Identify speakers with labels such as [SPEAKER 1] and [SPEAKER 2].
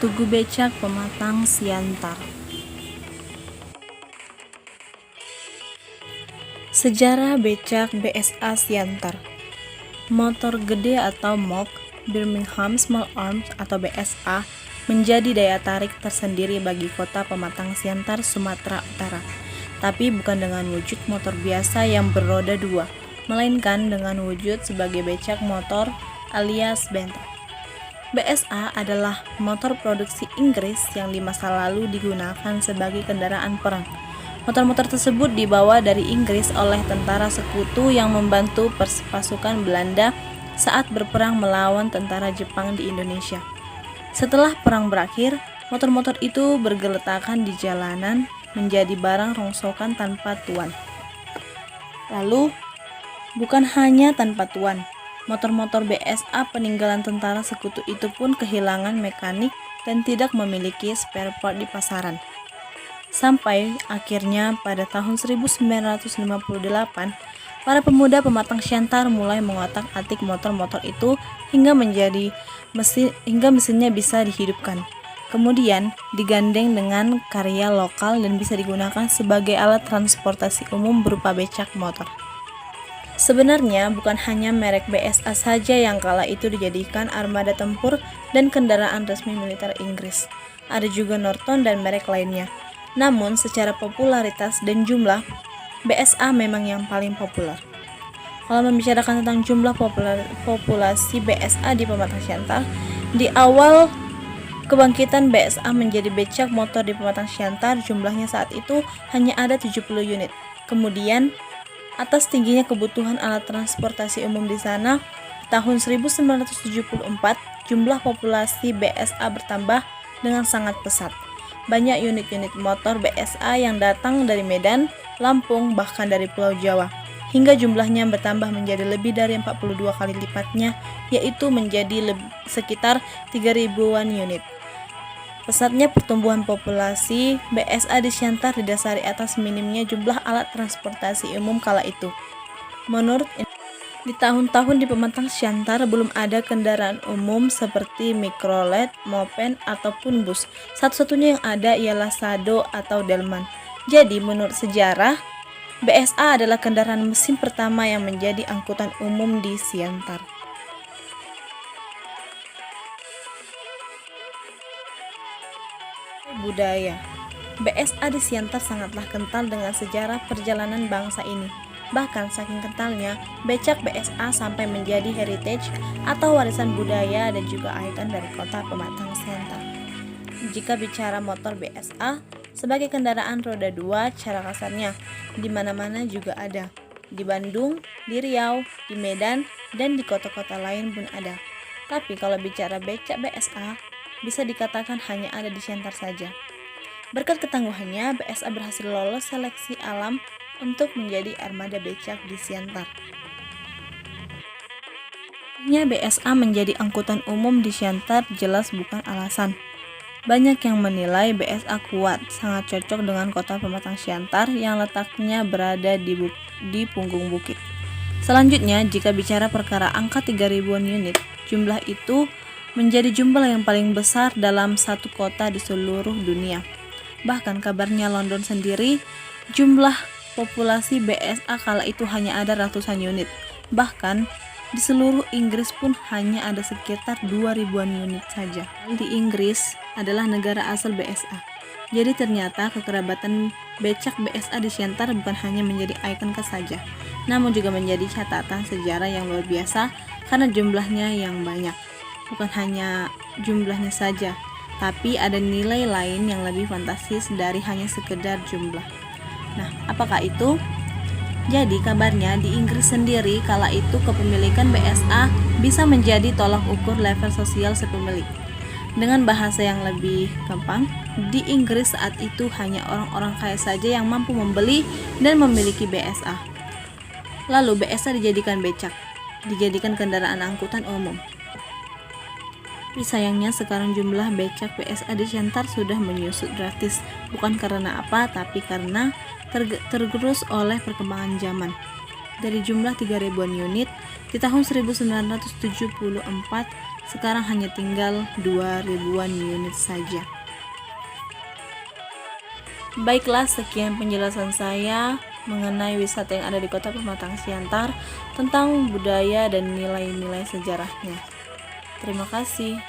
[SPEAKER 1] Tugu Becak Pematang Siantar. Sejarah becak BSA Siantar. Motor gede atau MOG, Birmingham Small Arms atau BSA, menjadi daya tarik tersendiri bagi kota Pematang Siantar, Sumatera Utara. Tapi bukan dengan wujud motor biasa yang beroda dua, melainkan dengan wujud sebagai becak motor alias bentor. BSA adalah motor produksi Inggris yang di masa lalu digunakan sebagai kendaraan perang. Motor-motor tersebut dibawa dari Inggris oleh tentara sekutu yang membantu pasukan Belanda saat berperang melawan tentara Jepang di Indonesia. Setelah perang berakhir, motor-motor itu bergeletakan di jalanan menjadi barang rongsokan tanpa tuan. Lalu, bukan hanya tanpa tuan, motor-motor BSA peninggalan tentara sekutu itu pun kehilangan mekanik dan tidak memiliki spare part di pasaran. Sampai akhirnya pada tahun 1958, para pemuda Pematang Siantar mulai mengotak-atik motor-motor itu hingga mesinnya bisa dihidupkan. Kemudian digandeng dengan karya lokal dan bisa digunakan sebagai alat transportasi umum berupa becak motor. Sebenarnya bukan hanya merek BSA saja yang kala itu dijadikan armada tempur dan kendaraan resmi militer Inggris. Ada juga Norton dan merek lainnya. Namun secara popularitas dan jumlah, BSA memang yang paling populer. Kalau membicarakan tentang jumlah populasi BSA di Pematang Siantar, di awal kebangkitan BSA menjadi becak motor di Pematang Siantar, jumlahnya saat itu hanya ada 70 unit. Kemudian, atas tingginya kebutuhan alat transportasi umum di sana, tahun 1974 jumlah populasi BSA bertambah dengan sangat pesat. Banyak unit-unit motor BSA yang datang dari Medan, Lampung, bahkan dari Pulau Jawa, hingga jumlahnya bertambah menjadi lebih dari 42 kali lipatnya, yaitu menjadi sekitar 3.000-an unit. Pesatnya pertumbuhan populasi BSA di Siantar didasari atas minimnya jumlah alat transportasi umum kala itu. Menurut di tahun-tahun di Pematang Siantar belum ada kendaraan umum seperti mikrolet, mopen, ataupun bus. Satu-satunya yang ada ialah Sado atau Delman. Jadi menurut sejarah, BSA adalah kendaraan mesin pertama yang menjadi angkutan umum di Siantar. Budaya. BSA di Siantar sangatlah kental dengan sejarah perjalanan bangsa ini. Bahkan saking kentalnya, becak BSA sampai menjadi heritage atau warisan budaya dan juga ikon dari kota Pematang Siantar. Jika bicara motor BSA sebagai kendaraan roda 2, cara kasarnya di mana-mana juga ada. Di Bandung, di Riau, di Medan, dan di kota-kota lain pun ada. Tapi kalau bicara becak BSA, bisa dikatakan hanya ada di Siantar saja. Berkat ketangguhannya, BSA berhasil lolos seleksi alam untuk menjadi armada becak di Siantar. BSA menjadi angkutan umum di Siantar jelas bukan alasan. Banyak yang menilai BSA kuat, sangat cocok dengan kota Pematang Siantar yang letaknya berada di punggung bukit. Selanjutnya, jika bicara perkara angka 3.000-an unit, jumlah itu menjadi jumlah yang paling besar dalam satu kota di seluruh dunia. Bahkan kabarnya London sendiri, jumlah populasi BSA kala itu hanya ada ratusan unit. Bahkan di seluruh Inggris pun hanya ada sekitar 2.000-an unit saja. Di Inggris adalah negara asal BSA. Jadi ternyata kekerabatan becak BSA di Siantar bukan hanya menjadi ikon saja, namun juga menjadi catatan sejarah yang luar biasa karena jumlahnya yang banyak. Bukan hanya jumlahnya saja, tapi ada nilai lain yang lebih fantastis dari hanya sekedar jumlah. Nah, apakah itu? Jadi kabarnya di Inggris sendiri kala itu kepemilikan BSA bisa menjadi tolak ukur level sosial si pemilik. Dengan bahasa yang lebih gampang, di Inggris saat itu hanya orang-orang kaya saja yang mampu membeli dan memiliki BSA. Lalu BSA dijadikan becak, dijadikan kendaraan angkutan umum. Tapi sayangnya sekarang jumlah becak BSA di Siantar sudah menyusut drastis, bukan karena apa, tapi karena tergerus oleh perkembangan zaman. Dari jumlah 3.000-an unit, di tahun 1974 sekarang hanya tinggal 2.000-an unit saja. Baiklah, sekian penjelasan saya mengenai wisata yang ada di Kota Pematang Siantar tentang budaya dan nilai-nilai sejarahnya. Terima kasih.